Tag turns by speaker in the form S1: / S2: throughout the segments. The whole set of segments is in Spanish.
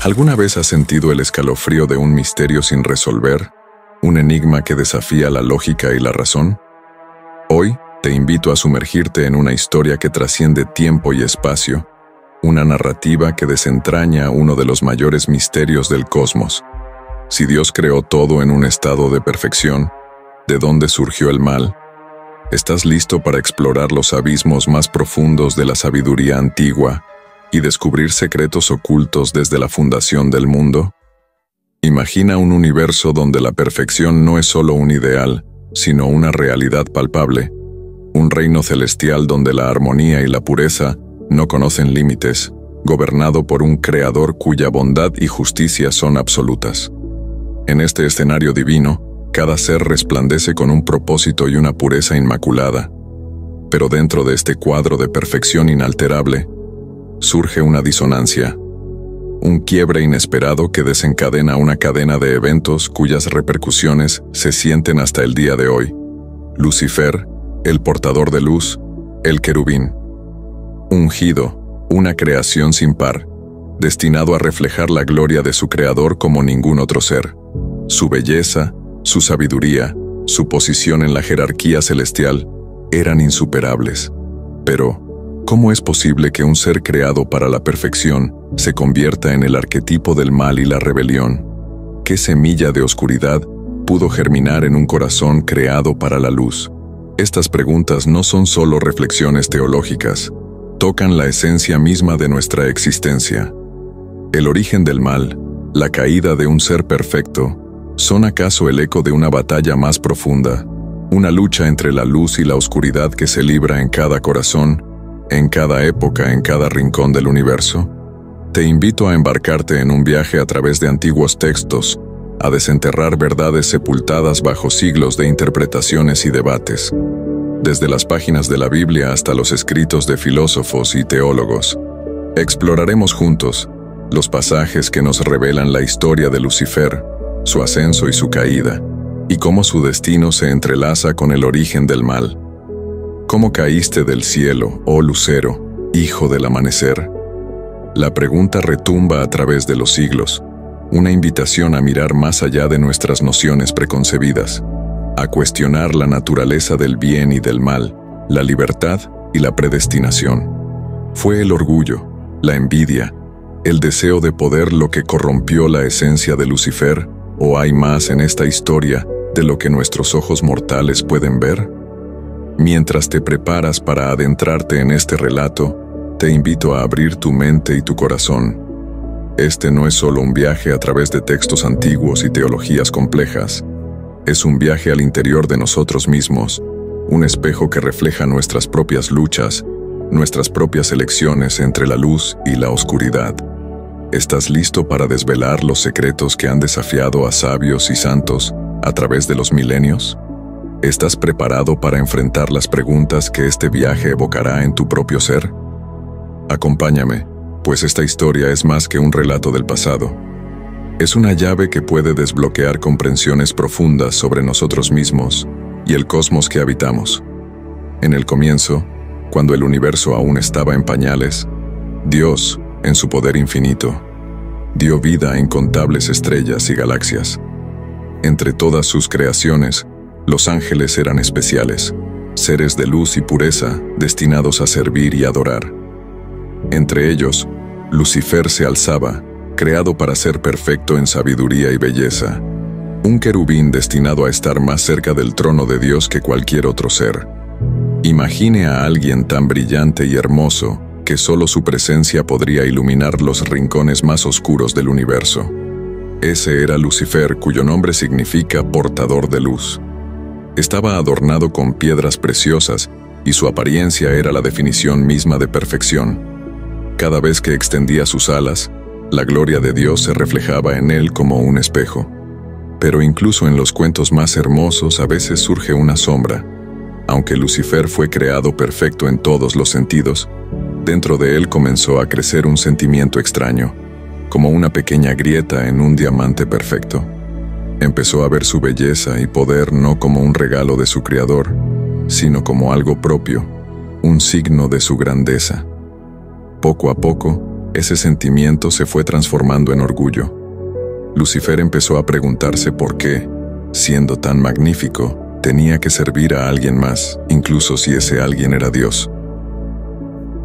S1: ¿Alguna vez has sentido el escalofrío de un misterio sin resolver, un enigma que desafía la lógica y la razón? Hoy te invito a sumergirte en una historia que trasciende tiempo y espacio, una narrativa que desentraña uno de los mayores misterios del cosmos. Si Dios creó todo en un estado de perfección, ¿de dónde surgió el mal? ¿Estás listo para explorar los abismos más profundos de la sabiduría antigua y descubrir secretos ocultos desde la fundación del mundo? Imagina un universo donde la perfección no es solo un ideal, sino una realidad palpable, un reino celestial donde la armonía y la pureza no conocen límites, gobernado por un creador cuya bondad y justicia son absolutas. En este escenario divino, cada ser resplandece con un propósito y una pureza inmaculada. Pero dentro de este cuadro de perfección inalterable, surge una disonancia, un quiebre inesperado que desencadena una cadena de eventos cuyas repercusiones se sienten hasta el día de hoy. Lucifer, el portador de luz, el querubín. Ungido, una creación sin par, destinado a reflejar la gloria de su creador como ningún otro ser. Su belleza, su sabiduría, su posición en la jerarquía celestial eran insuperables. Pero, ¿cómo es posible que un ser creado para la perfección se convierta en el arquetipo del mal y la rebelión? ¿Qué semilla de oscuridad pudo germinar en un corazón creado para la luz? Estas preguntas no son solo reflexiones teológicas, tocan la esencia misma de nuestra existencia. El origen del mal, la caída de un ser perfecto, ¿son acaso el eco de una batalla más profunda? Una lucha entre la luz y la oscuridad que se libra en cada corazón, en cada época, en cada rincón del universo. Te invito a embarcarte en un viaje a través de antiguos textos, a desenterrar verdades sepultadas bajo siglos de interpretaciones y debates. Desde las páginas de la Biblia hasta los escritos de filósofos y teólogos, exploraremos juntos los pasajes que nos revelan la historia de Lucifer, su ascenso y su caída, y cómo su destino se entrelaza con el origen del mal. ¿Cómo caíste del cielo, oh lucero, hijo del amanecer? La pregunta retumba a través de los siglos, una invitación a mirar más allá de nuestras nociones preconcebidas, a cuestionar la naturaleza del bien y del mal, la libertad y la predestinación. ¿Fue el orgullo, la envidia, el deseo de poder lo que corrompió la esencia de Lucifer, o hay más en esta historia de lo que nuestros ojos mortales pueden ver? Mientras te preparas para adentrarte en este relato, te invito a abrir tu mente y tu corazón. Este no es solo un viaje a través de textos antiguos y teologías complejas. Es un viaje al interior de nosotros mismos, un espejo que refleja nuestras propias luchas, nuestras propias elecciones entre la luz y la oscuridad. ¿Estás listo para desvelar los secretos que han desafiado a sabios y santos a través de los milenios? ¿Estás preparado para enfrentar las preguntas que este viaje evocará en tu propio ser? Acompáñame, pues esta historia es más que un relato del pasado. Es una llave que puede desbloquear comprensiones profundas sobre nosotros mismos y el cosmos que habitamos. En el comienzo, cuando el universo aún estaba en pañales, Dios, en su poder infinito, dio vida a incontables estrellas y galaxias. Entre todas sus creaciones, los ángeles eran especiales, seres de luz y pureza destinados a servir y adorar. Entre ellos, Lucifer se alzaba, creado para ser perfecto en sabiduría y belleza, un querubín destinado a estar más cerca del trono de Dios que cualquier otro ser. Imagine a alguien tan brillante y hermoso que solo su presencia podría iluminar los rincones más oscuros del universo. Ese era Lucifer, cuyo nombre significa portador de luz. Estaba adornado con piedras preciosas y su apariencia era la definición misma de perfección. Cada vez que extendía sus alas, la gloria de Dios se reflejaba en él como un espejo. Pero incluso en los cuentos más hermosos a veces surge una sombra. Aunque Lucifer fue creado perfecto en todos los sentidos, dentro de él comenzó a crecer un sentimiento extraño, como una pequeña grieta en un diamante perfecto. Empezó a ver su belleza y poder no como un regalo de su creador, sino como algo propio, un signo de su grandeza. Poco a poco, ese sentimiento se fue transformando en orgullo. Lucifer empezó a preguntarse por qué, siendo tan magnífico, tenía que servir a alguien más, incluso si ese alguien era Dios.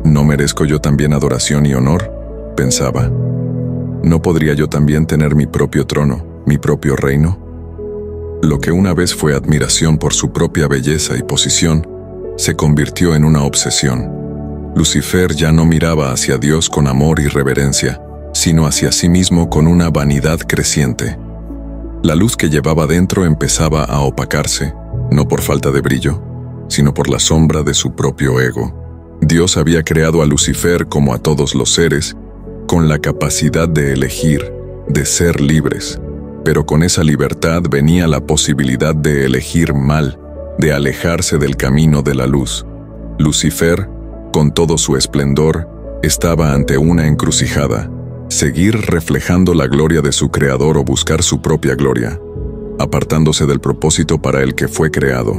S1: ¿No merezco yo también adoración y honor?, pensaba. ¿No podría yo también tener mi propio trono, mi propio reino? Lo que una vez fue admiración por su propia belleza y posición, se convirtió en una obsesión. Lucifer ya no miraba hacia Dios con amor y reverencia, sino hacia sí mismo con una vanidad creciente. La luz que llevaba dentro empezaba a opacarse, no por falta de brillo, sino por la sombra de su propio ego. Dios había creado a Lucifer, como a todos los seres, con la capacidad de elegir, de ser libres, pero con esa libertad venía la posibilidad de elegir mal, de alejarse del camino de la luz. Lucifer, con todo su esplendor, estaba ante una encrucijada: seguir reflejando la gloria de su creador o buscar su propia gloria, apartándose del propósito para el que fue creado.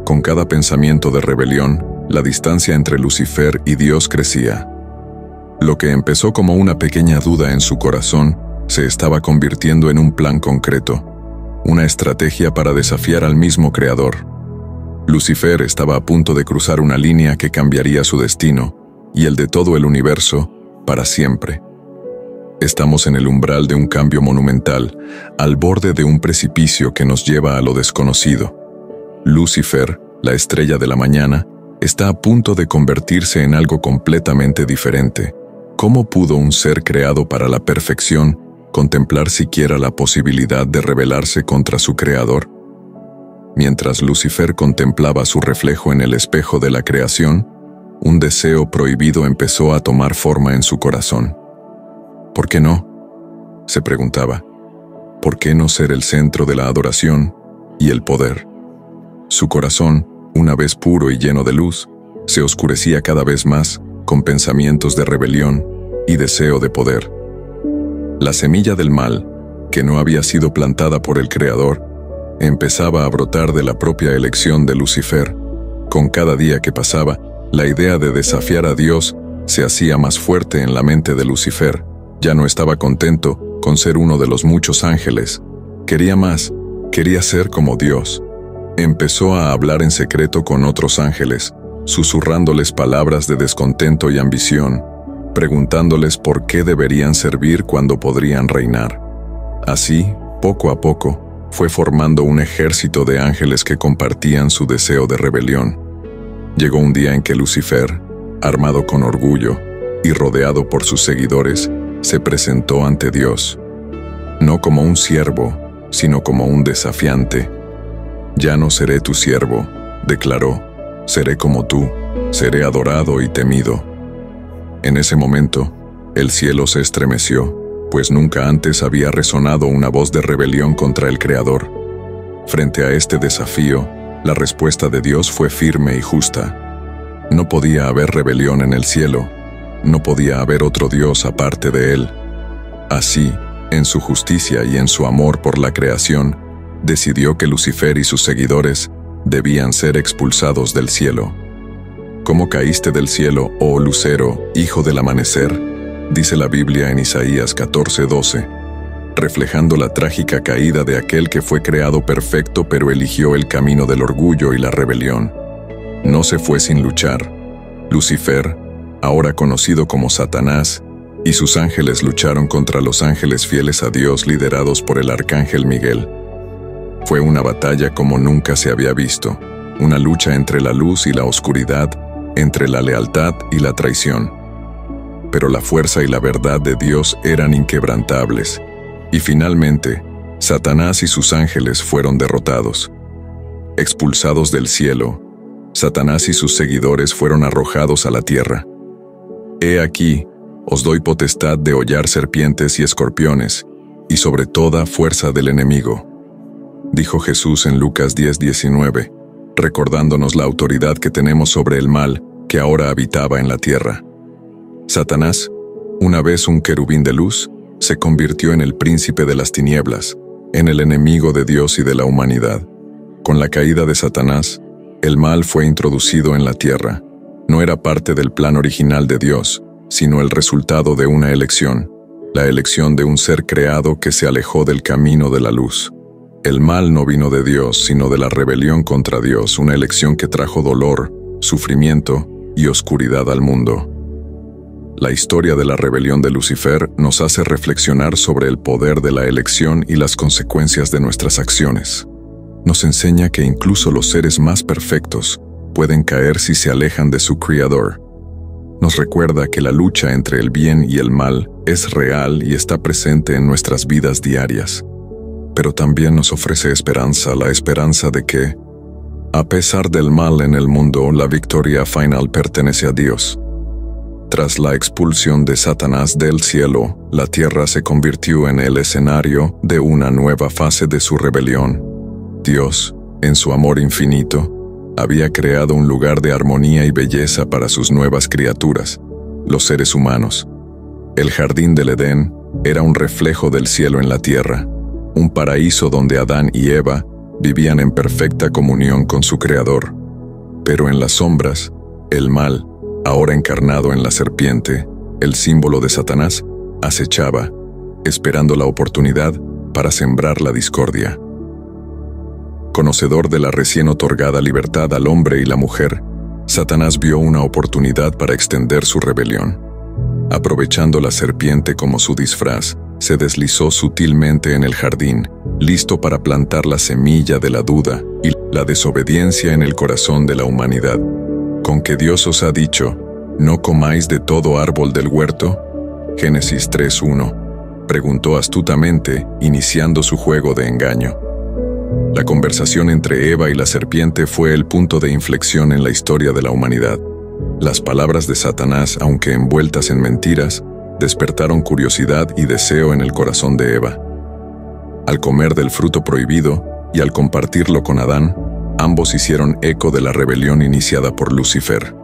S1: Con cada pensamiento de rebelión, la distancia entre Lucifer y Dios crecía. Lo que empezó como una pequeña duda en su corazón se estaba convirtiendo en un plan concreto, una estrategia para desafiar al mismo creador. Lucifer estaba a punto de cruzar una línea que cambiaría su destino y el de todo el universo para siempre. Estamos en el umbral de un cambio monumental, al borde de un precipicio que nos lleva a lo desconocido. Lucifer, la estrella de la mañana, está a punto de convertirse en algo completamente diferente. ¿Cómo pudo un ser creado para la perfección contemplar siquiera la posibilidad de rebelarse contra su creador? Mientras Lucifer contemplaba su reflejo en el espejo de la creación, un deseo prohibido empezó a tomar forma en su corazón. ¿Por qué no?, se preguntaba. ¿Por qué no ser el centro de la adoración y el poder? Su corazón, una vez puro y lleno de luz, se oscurecía cada vez más con pensamientos de rebelión y deseo de poder. La semilla del mal, que no había sido plantada por el Creador, empezaba a brotar de la propia elección de Lucifer. Con cada día que pasaba, la idea de desafiar a Dios se hacía más fuerte en la mente de Lucifer. Ya no estaba contento con ser uno de los muchos ángeles. Quería más, quería ser como Dios. Empezó a hablar en secreto con otros ángeles, susurrándoles palabras de descontento y ambición, preguntándoles por qué deberían servir cuando podrían reinar. Así, poco a poco, fue formando un ejército de ángeles que compartían su deseo de rebelión. Llegó un día en que Lucifer, armado con orgullo y rodeado por sus seguidores, se presentó ante Dios, no como un siervo, sino como un desafiante. «Ya no seré tu siervo», declaró, «seré como tú, seré adorado y temido». En ese momento, el cielo se estremeció, pues nunca antes había resonado una voz de rebelión contra el Creador. Frente a este desafío, la respuesta de Dios fue firme y justa. No podía haber rebelión en el cielo, no podía haber otro Dios aparte de Él. Así, en su justicia y en su amor por la creación, decidió que Lucifer y sus seguidores debían ser expulsados del cielo. «¿Cómo caíste del cielo, oh lucero, hijo del amanecer?», dice la Biblia en Isaías 14:12, reflejando la trágica caída de aquel que fue creado perfecto pero eligió el camino del orgullo y la rebelión. No se fue sin luchar. Lucifer, ahora conocido como Satanás, y sus ángeles lucharon contra los ángeles fieles a Dios liderados por el arcángel Miguel. Fue una batalla como nunca se había visto, una lucha entre la luz y la oscuridad, entre la lealtad y la traición. Pero la fuerza y la verdad de Dios eran inquebrantables, y finalmente, Satanás y sus ángeles fueron derrotados. Expulsados del cielo, Satanás y sus seguidores fueron arrojados a la tierra. «He aquí, os doy potestad de hollar serpientes y escorpiones, y sobre toda fuerza del enemigo», dijo Jesús en Lucas 10:19, recordándonos la autoridad que tenemos sobre el mal que ahora habitaba en la tierra. Satanás, una vez un querubín de luz, se convirtió en el príncipe de las tinieblas, en el enemigo de Dios y de la humanidad. Con la caída de Satanás, el mal fue introducido en la tierra. No era parte del plan original de Dios, sino el resultado de una elección, la elección de un ser creado que se alejó del camino de la luz. El mal no vino de Dios, sino de la rebelión contra Dios, una elección que trajo dolor, sufrimiento y oscuridad al mundo. La historia de la rebelión de Lucifer nos hace reflexionar sobre el poder de la elección y las consecuencias de nuestras acciones. Nos enseña que incluso los seres más perfectos pueden caer si se alejan de su Creador. Nos recuerda que la lucha entre el bien y el mal es real y está presente en nuestras vidas diarias. Pero también nos ofrece esperanza, la esperanza de que, a pesar del mal en el mundo, la victoria final pertenece a Dios. Tras la expulsión de Satanás del cielo, la tierra se convirtió en el escenario de una nueva fase de su rebelión. Dios, en su amor infinito, había creado un lugar de armonía y belleza para sus nuevas criaturas, los seres humanos. El jardín del Edén era un reflejo del cielo en la tierra, un paraíso donde Adán y Eva vivían en perfecta comunión con su Creador. Pero en las sombras, el mal, ahora encarnado en la serpiente, el símbolo de Satanás, acechaba, esperando la oportunidad para sembrar la discordia. Conocedor de la recién otorgada libertad al hombre y la mujer, Satanás vio una oportunidad para extender su rebelión. Aprovechando la serpiente como su disfraz, se deslizó sutilmente en el jardín, listo para plantar la semilla de la duda y la desobediencia en el corazón de la humanidad. ¿Con que Dios os ha dicho, no comáis de todo árbol del huerto? Génesis 3:1. Preguntó astutamente, iniciando su juego de engaño. La conversación entre Eva y la serpiente fue el punto de inflexión en la historia de la humanidad. Las palabras de Satanás, aunque envueltas en mentiras, despertaron curiosidad y deseo en el corazón de Eva. Al comer del fruto prohibido y al compartirlo con Adán, ambos hicieron eco de la rebelión iniciada por Lucifer.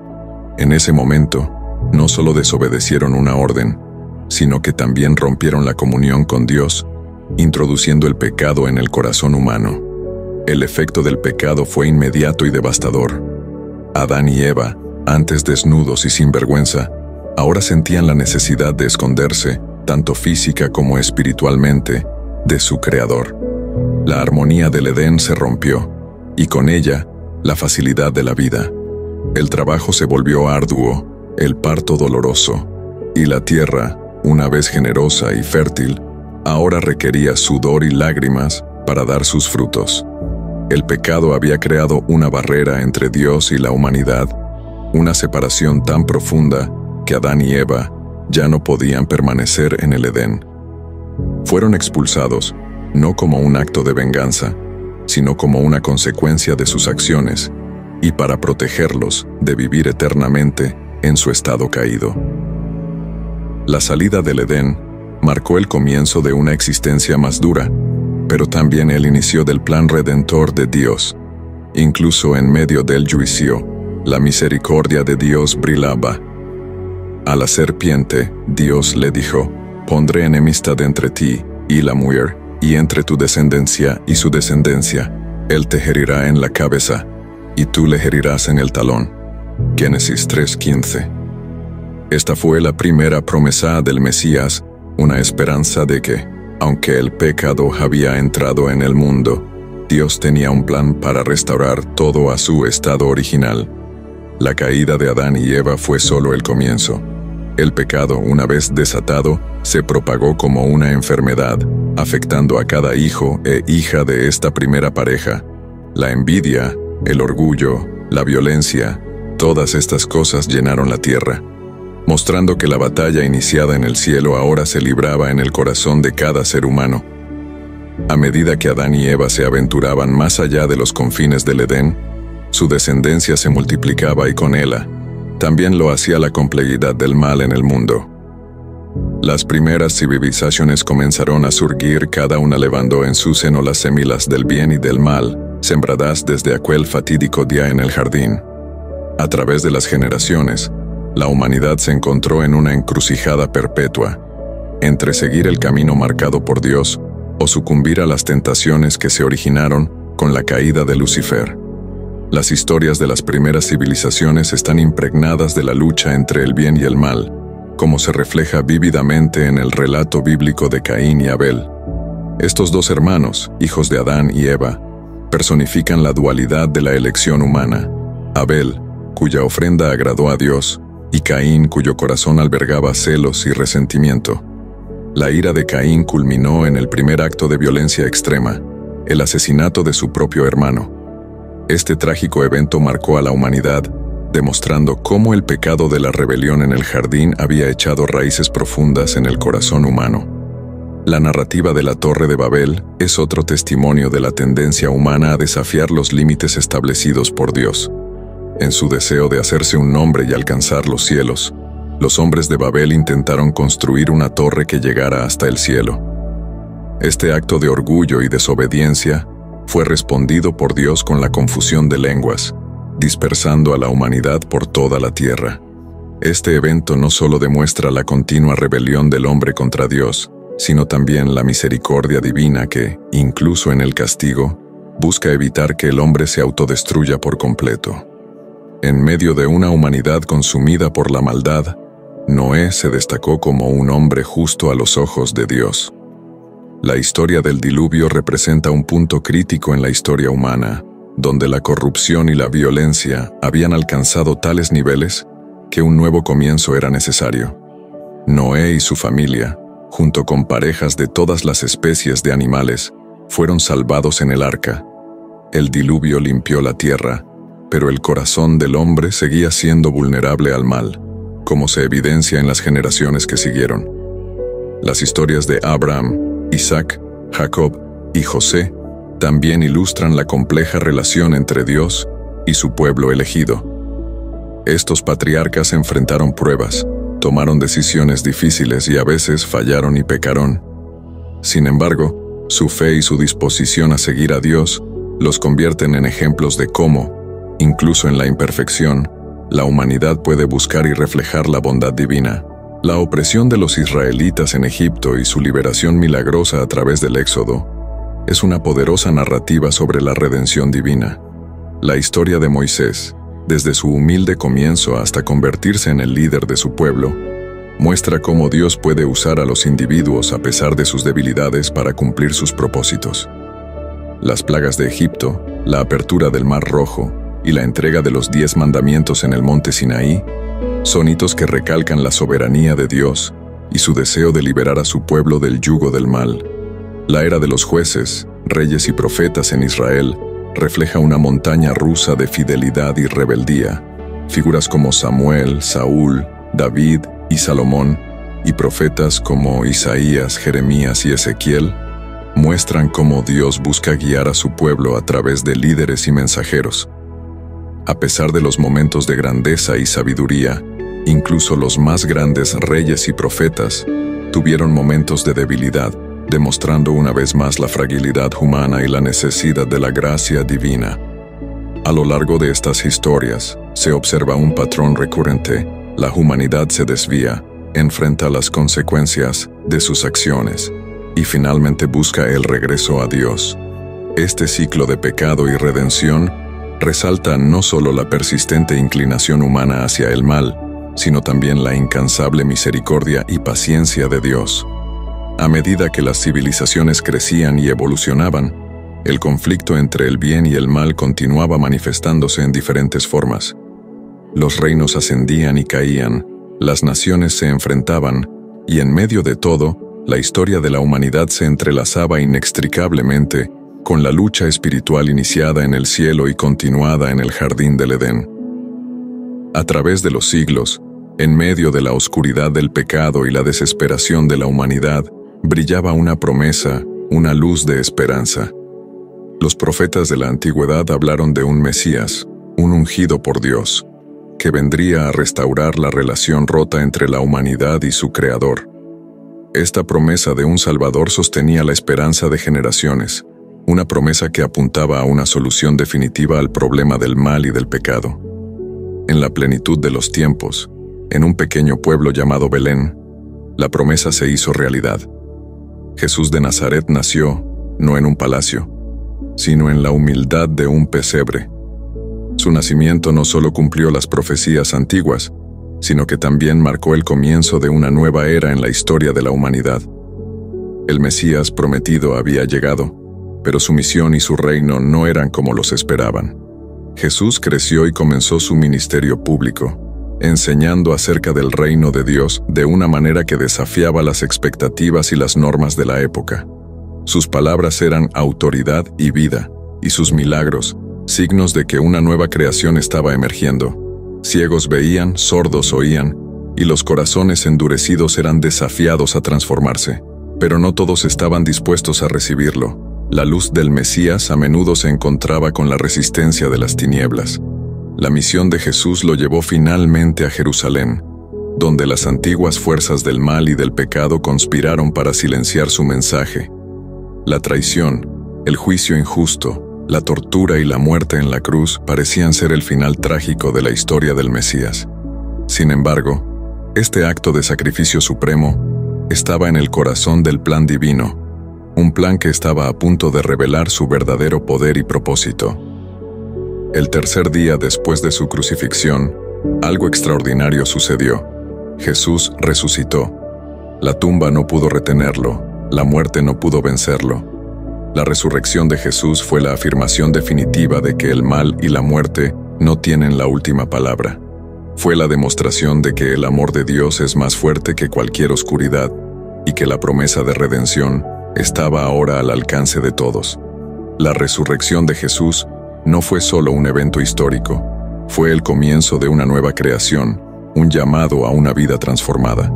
S1: En ese momento, no solo desobedecieron una orden, sino que también rompieron la comunión con Dios, introduciendo el pecado en el corazón humano. El efecto del pecado fue inmediato y devastador. Adán y Eva, antes desnudos y sin vergüenza, ahora sentían la necesidad de esconderse, tanto física como espiritualmente, de su Creador. La armonía del Edén se rompió, y con ella, la facilidad de la vida. El trabajo se volvió arduo, el parto doloroso, y la tierra, una vez generosa y fértil, ahora requería sudor y lágrimas para dar sus frutos. El pecado había creado una barrera entre Dios y la humanidad, una separación tan profunda que Adán y Eva ya no podían permanecer en el Edén. Fueron expulsados, no como un acto de venganza, sino como una consecuencia de sus acciones, y para protegerlos de vivir eternamente en su estado caído. La salida del Edén marcó el comienzo de una existencia más dura, pero también el inicio del plan redentor de Dios. Incluso en medio del juicio, la misericordia de Dios brillaba. A la serpiente, Dios le dijo, «Pondré enemistad entre ti y la mujer, y entre tu descendencia y su descendencia. Él te herirá en la cabeza, y tú le herirás en el talón». Génesis 3:15. Esta fue la primera promesa del Mesías, una esperanza de que, aunque el pecado había entrado en el mundo, Dios tenía un plan para restaurar todo a su estado original. La caída de Adán y Eva fue solo el comienzo. El pecado, una vez desatado, se propagó como una enfermedad, afectando a cada hijo e hija de esta primera pareja. La envidia, el orgullo, la violencia, todas estas cosas llenaron la tierra, mostrando que la batalla iniciada en el cielo ahora se libraba en el corazón de cada ser humano. A medida que Adán y Eva se aventuraban más allá de los confines del Edén, su descendencia se multiplicaba y con ella también lo hacía la complejidad del mal en el mundo. Las primeras civilizaciones comenzaron a surgir, cada una llevando en su seno las semillas del bien y del mal, sembradas desde aquel fatídico día en el jardín. A través de las generaciones, la humanidad se encontró en una encrucijada perpetua, entre seguir el camino marcado por Dios o sucumbir a las tentaciones que se originaron con la caída de Lucifer. Las historias de las primeras civilizaciones están impregnadas de la lucha entre el bien y el mal, como se refleja vívidamente en el relato bíblico de Caín y Abel. Estos dos hermanos, hijos de Adán y Eva, personifican la dualidad de la elección humana. Abel, cuya ofrenda agradó a Dios, y Caín, cuyo corazón albergaba celos y resentimiento. La ira de Caín culminó en el primer acto de violencia extrema, el asesinato de su propio hermano. Este trágico evento marcó a la humanidad, demostrando cómo el pecado de la rebelión en el jardín había echado raíces profundas en el corazón humano. La narrativa de la Torre de Babel es otro testimonio de la tendencia humana a desafiar los límites establecidos por Dios. En su deseo de hacerse un nombre y alcanzar los cielos, los hombres de Babel intentaron construir una torre que llegara hasta el cielo. Este acto de orgullo y desobediencia fue respondido por Dios con la confusión de lenguas, dispersando a la humanidad por toda la tierra. Este evento no solo demuestra la continua rebelión del hombre contra Dios, sino también la misericordia divina que, incluso en el castigo, busca evitar que el hombre se autodestruya por completo. En medio de una humanidad consumida por la maldad, Noé se destacó como un hombre justo a los ojos de Dios. La historia del diluvio representa un punto crítico en la historia humana, donde la corrupción y la violencia habían alcanzado tales niveles que un nuevo comienzo era necesario. Noé y su familia, junto con parejas de todas las especies de animales, fueron salvados en el arca. El diluvio limpió la tierra, pero el corazón del hombre seguía siendo vulnerable al mal, como se evidencia en las generaciones que siguieron. Las historias de Abraham, Isaac, Jacob y José también ilustran la compleja relación entre Dios y su pueblo elegido. Estos patriarcas enfrentaron pruebas, tomaron decisiones difíciles y a veces fallaron y pecaron. Sin embargo, su fe y su disposición a seguir a Dios los convierten en ejemplos de cómo, incluso en la imperfección, la humanidad puede buscar y reflejar la bondad divina. La opresión de los israelitas en Egipto y su liberación milagrosa a través del Éxodo es una poderosa narrativa sobre la redención divina. La historia de Moisés, desde su humilde comienzo hasta convertirse en el líder de su pueblo, muestra cómo Dios puede usar a los individuos a pesar de sus debilidades para cumplir sus propósitos. Las plagas de Egipto, la apertura del Mar Rojo y la entrega de los 10 mandamientos en el monte Sinaí son hitos que recalcan la soberanía de Dios y su deseo de liberar a su pueblo del yugo del mal. La era de los jueces, reyes y profetas en Israel refleja una montaña rusa de fidelidad y rebeldía. Figuras como Samuel, Saúl, David y Salomón, y profetas como Isaías, Jeremías y Ezequiel, muestran cómo Dios busca guiar a su pueblo a través de líderes y mensajeros. A pesar de los momentos de grandeza y sabiduría, incluso los más grandes reyes y profetas tuvieron momentos de debilidad, demostrando una vez más la fragilidad humana y la necesidad de la gracia divina. A lo largo de estas historias, se observa un patrón recurrente: la humanidad se desvía, enfrenta las consecuencias de sus acciones y finalmente busca el regreso a Dios. Este ciclo de pecado y redención resalta no solo la persistente inclinación humana hacia el mal, sino también la incansable misericordia y paciencia de Dios. A medida que las civilizaciones crecían y evolucionaban, el conflicto entre el bien y el mal continuaba manifestándose en diferentes formas. Los reinos ascendían y caían, las naciones se enfrentaban, y en medio de todo, la historia de la humanidad se entrelazaba inextricablemente con la lucha espiritual iniciada en el cielo y continuada en el jardín del Edén. A través de los siglos, en medio de la oscuridad del pecado y la desesperación de la humanidad, brillaba una promesa, una luz de esperanza. Los profetas de la antigüedad hablaron de un Mesías, un ungido por Dios, que vendría a restaurar la relación rota entre la humanidad y su Creador. Esta promesa de un Salvador sostenía la esperanza de generaciones, una promesa que apuntaba a una solución definitiva al problema del mal y del pecado. En la plenitud de los tiempos, en un pequeño pueblo llamado Belén, la promesa se hizo realidad. Jesús de Nazaret nació, no en un palacio, sino en la humildad de un pesebre. Su nacimiento no solo cumplió las profecías antiguas, sino que también marcó el comienzo de una nueva era en la historia de la humanidad. El Mesías prometido había llegado, pero su misión y su reino no eran como los esperaban. Jesús creció y comenzó su ministerio público, enseñando acerca del reino de Dios de una manera que desafiaba las expectativas y las normas de la época. Sus palabras eran autoridad y vida, y sus milagros, signos de que una nueva creación estaba emergiendo. Ciegos veían, sordos oían, y los corazones endurecidos eran desafiados a transformarse. Pero no todos estaban dispuestos a recibirlo. La luz del Mesías a menudo se encontraba con la resistencia de las tinieblas. La misión de Jesús lo llevó finalmente a Jerusalén, donde las antiguas fuerzas del mal y del pecado conspiraron para silenciar su mensaje. La traición, el juicio injusto, la tortura y la muerte en la cruz parecían ser el final trágico de la historia del Mesías. Sin embargo, este acto de sacrificio supremo estaba en el corazón del plan divino, un plan que estaba a punto de revelar su verdadero poder y propósito. El tercer día después de su crucifixión, algo extraordinario sucedió. Jesús resucitó. La tumba no pudo retenerlo, la muerte no pudo vencerlo. La resurrección de Jesús fue la afirmación definitiva de que el mal y la muerte no tienen la última palabra. Fue la demostración de que el amor de Dios es más fuerte que cualquier oscuridad y que la promesa de redención estaba ahora al alcance de todos. La resurrección de Jesús no fue solo un evento histórico, fue el comienzo de una nueva creación, un llamado a una vida transformada.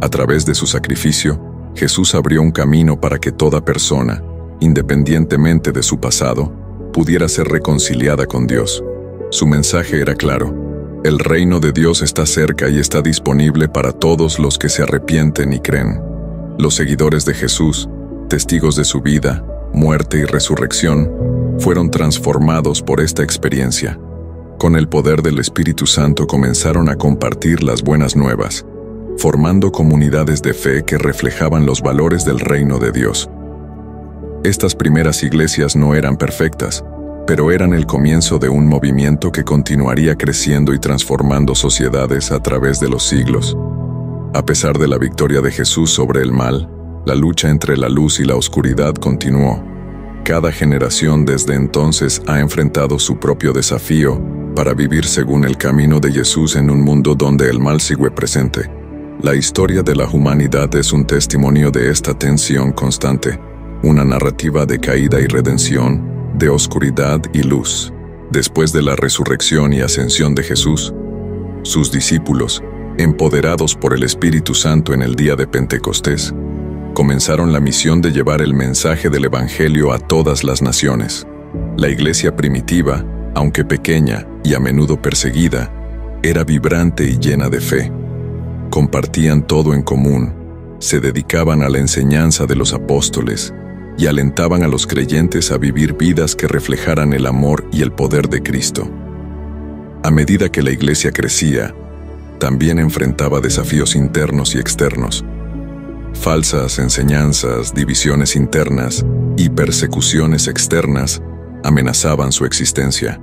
S1: A través de su sacrificio, Jesús abrió un camino para que toda persona, independientemente de su pasado, pudiera ser reconciliada con Dios. Su mensaje era claro: el reino de Dios está cerca y está disponible para todos los que se arrepienten y creen. Los seguidores de Jesús, testigos de su vida, muerte y resurrección, fueron transformados por esta experiencia. Con el poder del Espíritu Santo comenzaron a compartir las buenas nuevas, formando comunidades de fe que reflejaban los valores del reino de Dios. Estas primeras iglesias no eran perfectas, pero eran el comienzo de un movimiento que continuaría creciendo y transformando sociedades a través de los siglos. A pesar de la victoria de Jesús sobre el mal, la lucha entre la luz y la oscuridad continuó. Cada generación desde entonces ha enfrentado su propio desafío para vivir según el camino de Jesús en un mundo donde el mal sigue presente. La historia de la humanidad es un testimonio de esta tensión constante, una narrativa de caída y redención, de oscuridad y luz. Después de la resurrección y ascensión de Jesús, sus discípulos, empoderados por el Espíritu Santo en el día de Pentecostés, comenzaron la misión de llevar el mensaje del Evangelio a todas las naciones. La iglesia primitiva, aunque pequeña y a menudo perseguida, era vibrante y llena de fe. Compartían todo en común, se dedicaban a la enseñanza de los apóstoles y alentaban a los creyentes a vivir vidas que reflejaran el amor y el poder de Cristo. A medida que la iglesia crecía, también enfrentaba desafíos internos y externos. Falsas enseñanzas, divisiones internas y persecuciones externas amenazaban su existencia.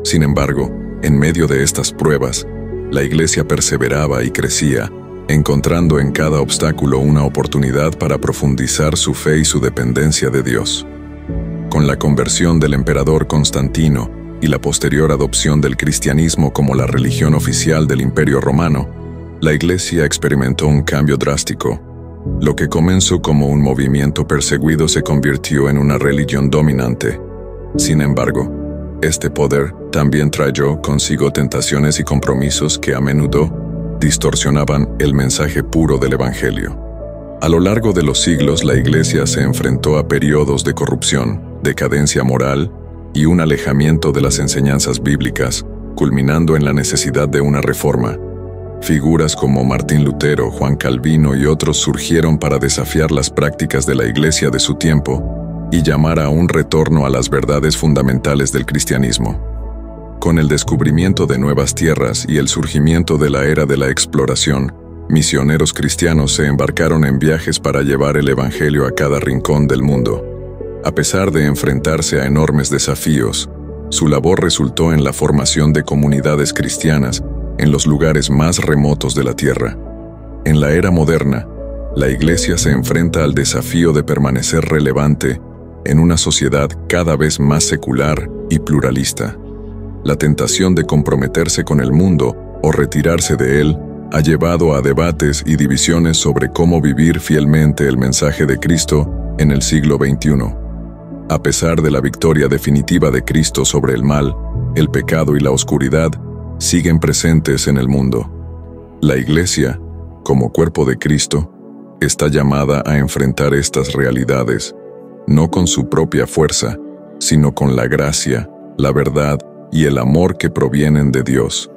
S1: Sin embargo, en medio de estas pruebas, la iglesia perseveraba y crecía, encontrando en cada obstáculo una oportunidad para profundizar su fe y su dependencia de Dios. Con la conversión del emperador Constantino y la posterior adopción del cristianismo como la religión oficial del Imperio Romano, la iglesia experimentó un cambio drástico. Lo que comenzó como un movimiento perseguido se convirtió en una religión dominante. Sin embargo, este poder también trajo consigo tentaciones y compromisos que a menudo distorsionaban el mensaje puro del Evangelio. A lo largo de los siglos, la Iglesia se enfrentó a periodos de corrupción, decadencia moral y un alejamiento de las enseñanzas bíblicas, culminando en la necesidad de una reforma. Figuras como Martín Lutero, Juan Calvino y otros surgieron para desafiar las prácticas de la Iglesia de su tiempo y llamar a un retorno a las verdades fundamentales del cristianismo. Con el descubrimiento de nuevas tierras y el surgimiento de la era de la exploración, misioneros cristianos se embarcaron en viajes para llevar el Evangelio a cada rincón del mundo. A pesar de enfrentarse a enormes desafíos, su labor resultó en la formación de comunidades cristianas en los lugares más remotos de la tierra. En la era moderna, la Iglesia se enfrenta al desafío de permanecer relevante en una sociedad cada vez más secular y pluralista. La tentación de comprometerse con el mundo o retirarse de él ha llevado a debates y divisiones sobre cómo vivir fielmente el mensaje de Cristo en el siglo XXI. A pesar de la victoria definitiva de Cristo sobre el mal, el pecado y la oscuridad siguen presentes en el mundo. La Iglesia, como cuerpo de Cristo, está llamada a enfrentar estas realidades, no con su propia fuerza, sino con la gracia, la verdad y el amor que provienen de Dios.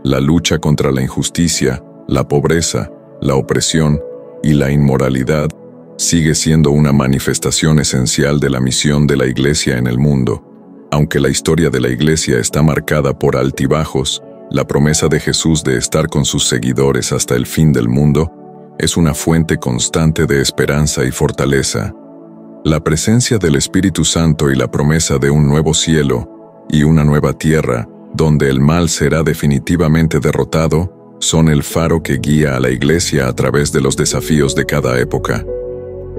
S1: La lucha contra la injusticia, la pobreza, la opresión y la inmoralidad sigue siendo una manifestación esencial de la misión de la Iglesia en el mundo. Aunque la historia de la Iglesia está marcada por altibajos, la promesa de Jesús de estar con sus seguidores hasta el fin del mundo es una fuente constante de esperanza y fortaleza. La presencia del Espíritu Santo y la promesa de un nuevo cielo y una nueva tierra, donde el mal será definitivamente derrotado, son el faro que guía a la Iglesia a través de los desafíos de cada época.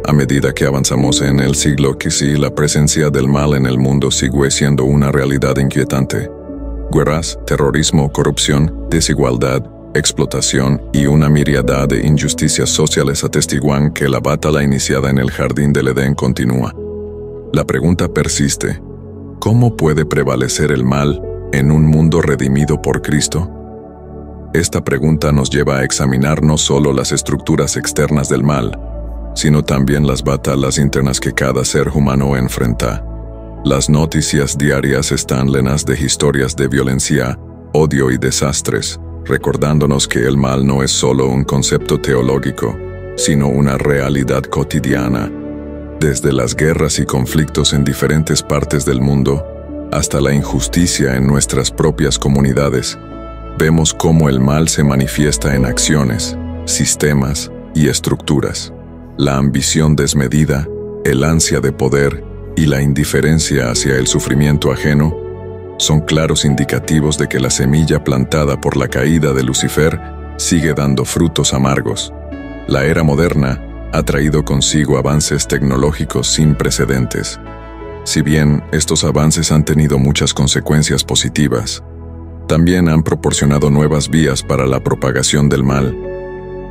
S1: A medida que avanzamos en el siglo XV, la presencia del mal en el mundo sigue siendo una realidad inquietante. Guerras, terrorismo, corrupción, desigualdad, explotación y una miríada de injusticias sociales atestiguan que la batalla iniciada en el jardín del Edén continúa. La pregunta persiste: ¿cómo puede prevalecer el mal en un mundo redimido por Cristo? Esta pregunta nos lleva a examinar no solo las estructuras externas del mal, sino también las batallas internas que cada ser humano enfrenta. Las noticias diarias están llenas de historias de violencia, odio y desastres, recordándonos que el mal no es solo un concepto teológico, sino una realidad cotidiana. Desde las guerras y conflictos en diferentes partes del mundo, hasta la injusticia en nuestras propias comunidades, vemos cómo el mal se manifiesta en acciones, sistemas y estructuras. La ambición desmedida, el ansia de poder y la indiferencia hacia el sufrimiento ajeno son claros indicativos de que la semilla plantada por la caída de Lucifer sigue dando frutos amargos. La era moderna ha traído consigo avances tecnológicos sin precedentes. Si bien estos avances han tenido muchas consecuencias positivas, también han proporcionado nuevas vías para la propagación del mal.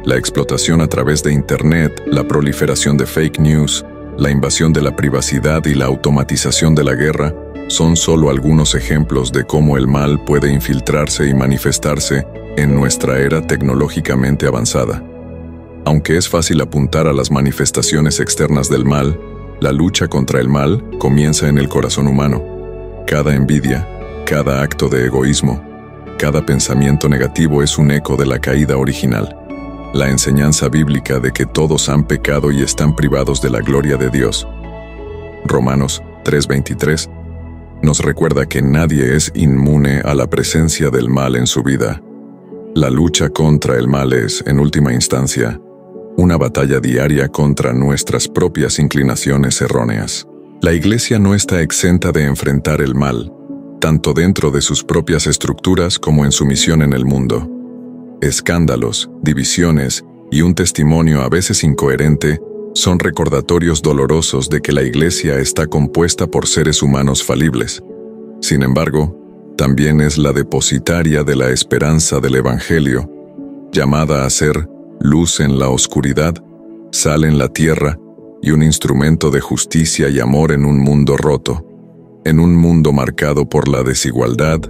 S1: La explotación a través de Internet, la proliferación de fake news, la invasión de la privacidad y la automatización de la guerra son solo algunos ejemplos de cómo el mal puede infiltrarse y manifestarse en nuestra era tecnológicamente avanzada. Aunque es fácil apuntar a las manifestaciones externas del mal, la lucha contra el mal comienza en el corazón humano. Cada envidia, cada acto de egoísmo, cada pensamiento negativo es un eco de la caída original. La enseñanza bíblica de que todos han pecado y están privados de la gloria de Dios. Romanos 3:23 nos recuerda que nadie es inmune a la presencia del mal en su vida. La lucha contra el mal es, en última instancia, una batalla diaria contra nuestras propias inclinaciones erróneas. La Iglesia no está exenta de enfrentar el mal, tanto dentro de sus propias estructuras como en su misión en el mundo. Escándalos, divisiones y un testimonio a veces incoherente son recordatorios dolorosos de que la Iglesia está compuesta por seres humanos falibles. Sin embargo, también es la depositaria de la esperanza del Evangelio, llamada a ser luz en la oscuridad, sal en la tierra y un instrumento de justicia y amor en un mundo roto. En un mundo marcado por la desigualdad,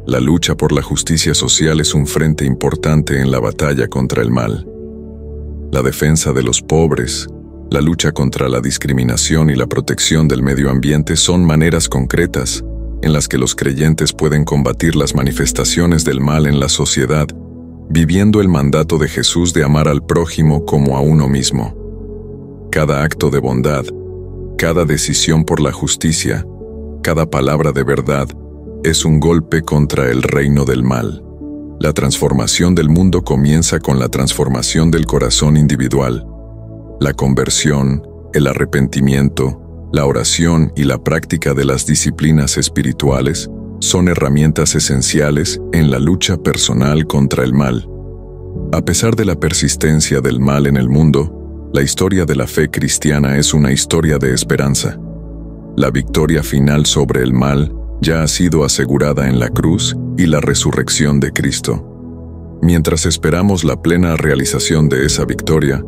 S1: la lucha por la justicia social es un frente importante en la batalla contra el mal. La defensa de los pobres, la lucha contra la discriminación y la protección del medio ambiente son maneras concretas en las que los creyentes pueden combatir las manifestaciones del mal en la sociedad, viviendo el mandato de Jesús de amar al prójimo como a uno mismo. Cada acto de bondad, cada decisión por la justicia, cada palabra de verdad, es un golpe contra el reino del mal. La transformación del mundo comienza con la transformación del corazón individual. La conversión, el arrepentimiento, la oración y la práctica de las disciplinas espirituales son herramientas esenciales en la lucha personal contra el mal. A pesar de la persistencia del mal en el mundo, la historia de la fe cristiana es una historia de esperanza. La victoria final sobre el mal ya ha sido asegurada en la cruz y la resurrección de Cristo. Mientras esperamos la plena realización de esa victoria,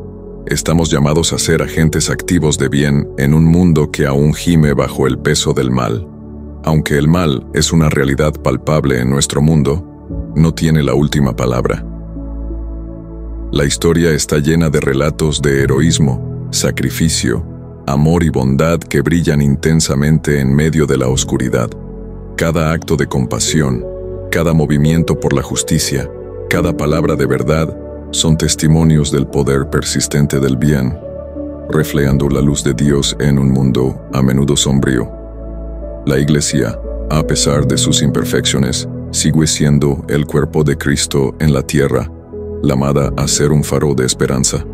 S1: estamos llamados a ser agentes activos de bien en un mundo que aún gime bajo el peso del mal. Aunque el mal es una realidad palpable en nuestro mundo, no tiene la última palabra. La historia está llena de relatos de heroísmo, sacrificio, amor y bondad que brillan intensamente en medio de la oscuridad. Cada acto de compasión, cada movimiento por la justicia, cada palabra de verdad son testimonios del poder persistente del bien, reflejando la luz de Dios en un mundo a menudo sombrío. La Iglesia, a pesar de sus imperfecciones, sigue siendo el cuerpo de Cristo en la tierra, llamada a ser un faro de esperanza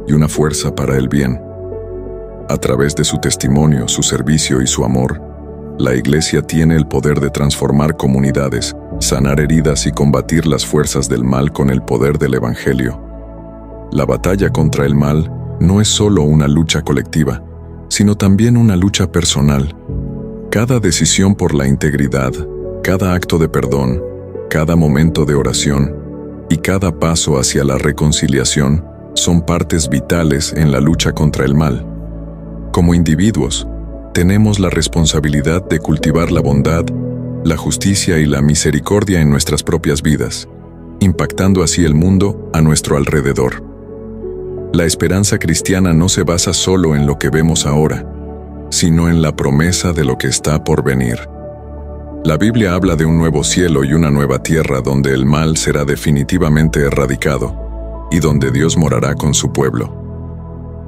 S1: y una fuerza para el bien. A través de su testimonio, su servicio y su amor, la Iglesia tiene el poder de transformar comunidades, sanar heridas y combatir las fuerzas del mal con el poder del Evangelio. La batalla contra el mal no es solo una lucha colectiva, sino también una lucha personal. Cada decisión por la integridad, cada acto de perdón, cada momento de oración y cada paso hacia la reconciliación son partes vitales en la lucha contra el mal. Como individuos, tenemos la responsabilidad de cultivar la bondad, la justicia y la misericordia en nuestras propias vidas, impactando así el mundo a nuestro alrededor. La esperanza cristiana no se basa solo en lo que vemos ahora, sino en la promesa de lo que está por venir. La Biblia habla de un nuevo cielo y una nueva tierra donde el mal será definitivamente erradicado y donde Dios morará con su pueblo.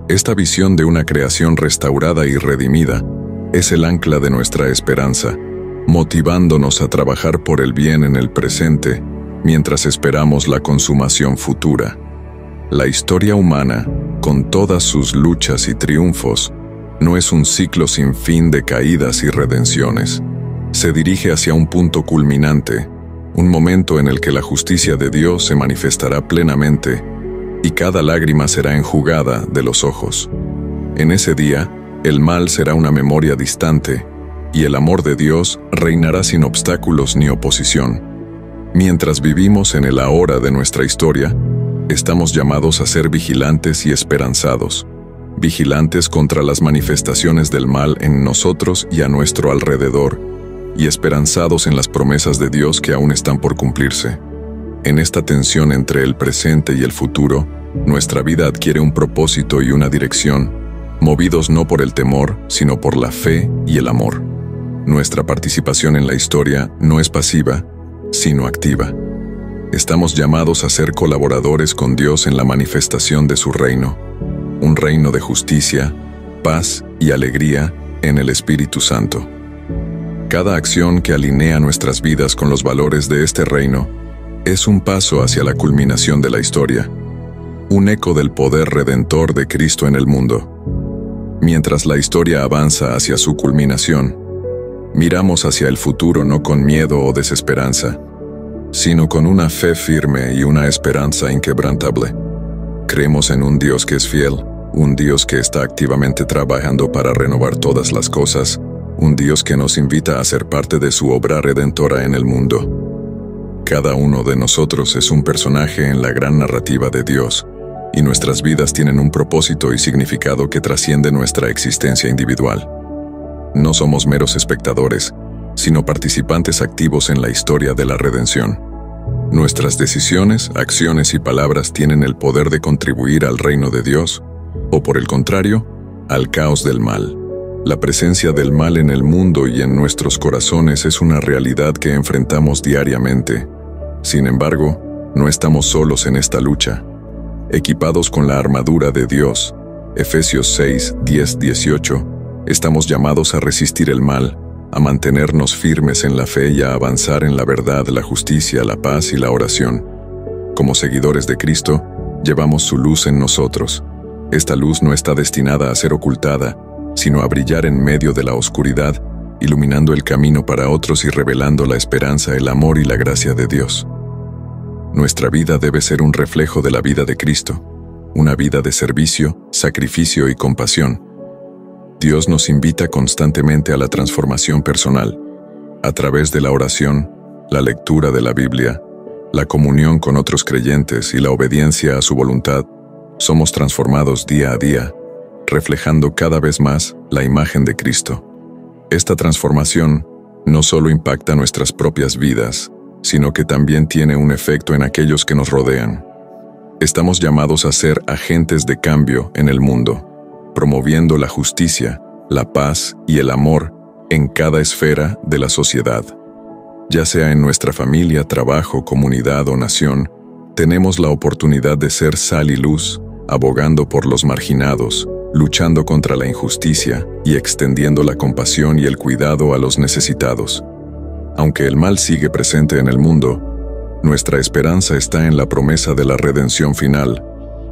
S1: Esta visión de una creación restaurada y redimida es el ancla de nuestra esperanza, motivándonos a trabajar por el bien en el presente mientras esperamos la consumación futura. La historia humana, con todas sus luchas y triunfos, no es un ciclo sin fin de caídas y redenciones. Se dirige hacia un punto culminante, un momento en el que la justicia de Dios se manifestará plenamente y cada lágrima será enjugada de los ojos. En ese día, el mal será una memoria distante y el amor de Dios reinará sin obstáculos ni oposición. Mientras vivimos en el ahora de nuestra historia, estamos llamados a ser vigilantes y esperanzados, vigilantes contra las manifestaciones del mal en nosotros y a nuestro alrededor, y esperanzados en las promesas de Dios que aún están por cumplirse. En esta tensión entre el presente y el futuro, nuestra vida adquiere un propósito y una dirección, movidos no por el temor, sino por la fe y el amor. Nuestra participación en la historia no es pasiva, sino activa. Estamos llamados a ser colaboradores con Dios en la manifestación de su reino, un reino de justicia, paz y alegría en el Espíritu Santo. Cada acción que alinea nuestras vidas con los valores de este reino es un paso hacia la culminación de la historia, un eco del poder redentor de Cristo en el mundo. Mientras la historia avanza hacia su culminación, miramos hacia el futuro no con miedo o desesperanza, sino con una fe firme y una esperanza inquebrantable. Creemos en un Dios que es fiel, un Dios que está activamente trabajando para renovar todas las cosas, un Dios que nos invita a ser parte de su obra redentora en el mundo. Cada uno de nosotros es un personaje en la gran narrativa de Dios, y nuestras vidas tienen un propósito y significado que trasciende nuestra existencia individual. No somos meros espectadores, sino participantes activos en la historia de la redención. Nuestras decisiones, acciones y palabras tienen el poder de contribuir al reino de Dios, o por el contrario, al caos del mal. La presencia del mal en el mundo y en nuestros corazones es una realidad que enfrentamos diariamente. Sin embargo, no estamos solos en esta lucha. Equipados con la armadura de Dios, Efesios 6, 10, 18, estamos llamados a resistir el mal, a mantenernos firmes en la fe y a avanzar en la verdad, la justicia, la paz y la oración. Como seguidores de Cristo, llevamos su luz en nosotros. Esta luz no está destinada a ser ocultada, sino a brillar en medio de la oscuridad, iluminando el camino para otros y revelando la esperanza, el amor y la gracia de Dios. Nuestra vida debe ser un reflejo de la vida de Cristo, una vida de servicio, sacrificio y compasión. Dios nos invita constantemente a la transformación personal, a través de la oración, la lectura de la Biblia, la comunión con otros creyentes y la obediencia a su voluntad. Somos transformados día a día, reflejando cada vez más la imagen de Cristo. Esta transformación no solo impacta nuestras propias vidas, sino que también tiene un efecto en aquellos que nos rodean. Estamos llamados a ser agentes de cambio en el mundo, promoviendo la justicia, la paz y el amor en cada esfera de la sociedad. Ya sea en nuestra familia, trabajo, comunidad o nación, tenemos la oportunidad de ser sal y luz, abogando por los marginados, luchando contra la injusticia y extendiendo la compasión y el cuidado a los necesitados. Aunque el mal sigue presente en el mundo, nuestra esperanza está en la promesa de la redención final,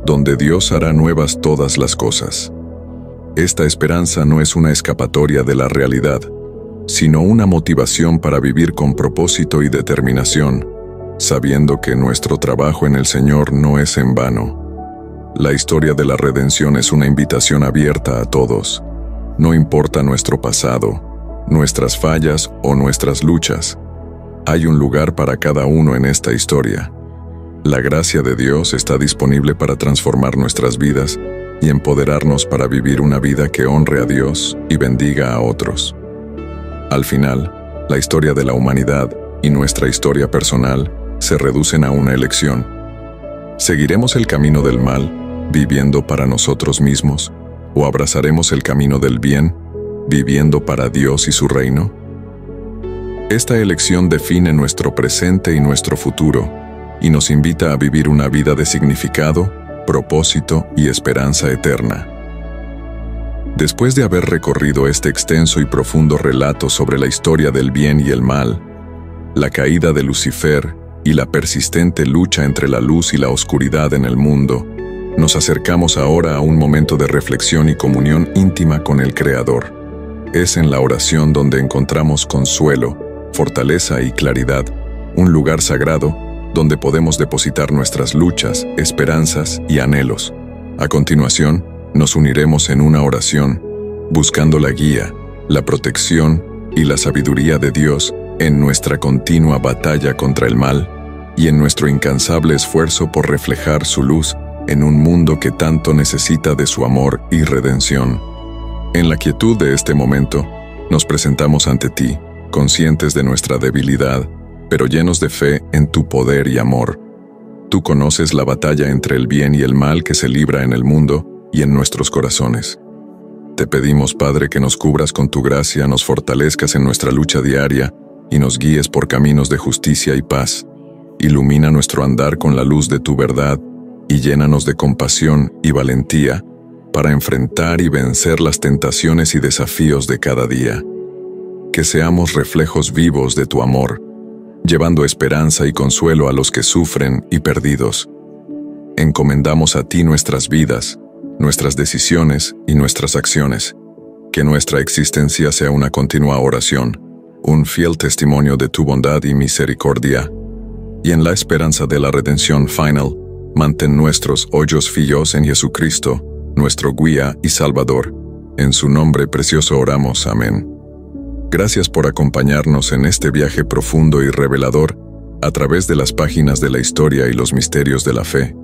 S1: donde Dios hará nuevas todas las cosas. Esta esperanza no es una escapatoria de la realidad, sino una motivación para vivir con propósito y determinación, sabiendo que nuestro trabajo en el Señor no es en vano. La historia de la redención es una invitación abierta a todos. No importa nuestro pasado, nuestras fallas o nuestras luchas. Hay un lugar para cada uno en esta historia. La gracia de Dios está disponible para transformar nuestras vidas y empoderarnos para vivir una vida que honre a Dios y bendiga a otros. Al final, la historia de la humanidad y nuestra historia personal se reducen a una elección. ¿Seguiremos el camino del mal, viviendo para nosotros mismos, o abrazaremos el camino del bien, viviendo para Dios y su reino? Esta elección define nuestro presente y nuestro futuro, y nos invita a vivir una vida de significado, propósito y esperanza eterna. Después de haber recorrido este extenso y profundo relato sobre la historia del bien y el mal, la caída de Lucifer y la persistente lucha entre la luz y la oscuridad en el mundo, nos acercamos ahora a un momento de reflexión y comunión íntima con el Creador. Es en la oración donde encontramos consuelo, fortaleza y claridad, un lugar sagrado donde podemos depositar nuestras luchas, esperanzas y anhelos. A continuación, nos uniremos en una oración, buscando la guía, la protección y la sabiduría de Dios en nuestra continua batalla contra el mal y en nuestro incansable esfuerzo por reflejar su luz en un mundo que tanto necesita de su amor y redención. En la quietud de este momento, nos presentamos ante ti, conscientes de nuestra debilidad, pero llenos de fe en tu poder y amor. Tú conoces la batalla entre el bien y el mal que se libra en el mundo y en nuestros corazones. Te pedimos, Padre, que nos cubras con tu gracia, nos fortalezcas en nuestra lucha diaria y nos guíes por caminos de justicia y paz. Ilumina nuestro andar con la luz de tu verdad y llénanos de compasión y valentía para enfrentar y vencer las tentaciones y desafíos de cada día. Que seamos reflejos vivos de tu amor, llevando esperanza y consuelo a los que sufren y perdidos. Encomendamos a ti nuestras vidas, nuestras decisiones y nuestras acciones. Que nuestra existencia sea una continua oración, un fiel testimonio de tu bondad y misericordia. Y en la esperanza de la redención final, mantén nuestros ojos fijos en Jesucristo, nuestro guía y Salvador. En su nombre precioso oramos. Amén. Gracias por acompañarnos en este viaje profundo y revelador a través de las páginas de la historia y los misterios de la fe.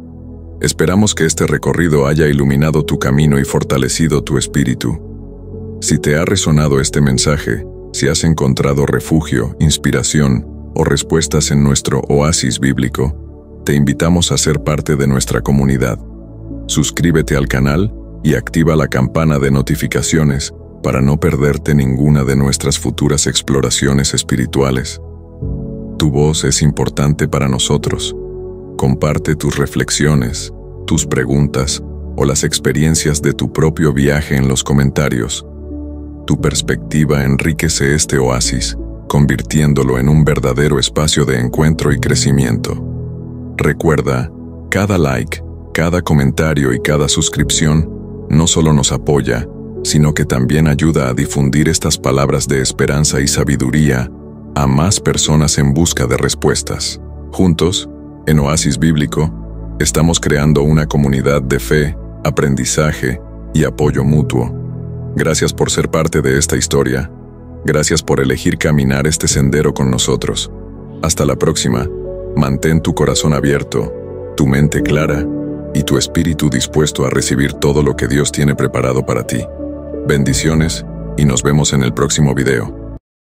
S1: Esperamos que este recorrido haya iluminado tu camino y fortalecido tu espíritu. Si te ha resonado este mensaje, si has encontrado refugio, inspiración o respuestas en nuestro oasis bíblico, te invitamos a ser parte de nuestra comunidad. Suscríbete al canal y activa la campana de notificaciones para no perderte ninguna de nuestras futuras exploraciones espirituales. Tu voz es importante para nosotros. Comparte tus reflexiones, tus preguntas o las experiencias de tu propio viaje en los comentarios. Tu perspectiva enriquece este oasis, convirtiéndolo en un verdadero espacio de encuentro y crecimiento. Recuerda, cada like, cada comentario y cada suscripción no solo nos apoya, sino que también ayuda a difundir estas palabras de esperanza y sabiduría a más personas en busca de respuestas. Juntos, en Oasis Bíblico, estamos creando una comunidad de fe, aprendizaje y apoyo mutuo. Gracias por ser parte de esta historia. Gracias por elegir caminar este sendero con nosotros. Hasta la próxima. Mantén tu corazón abierto, tu mente clara y tu espíritu dispuesto a recibir todo lo que Dios tiene preparado para ti. Bendiciones y nos vemos en el próximo video.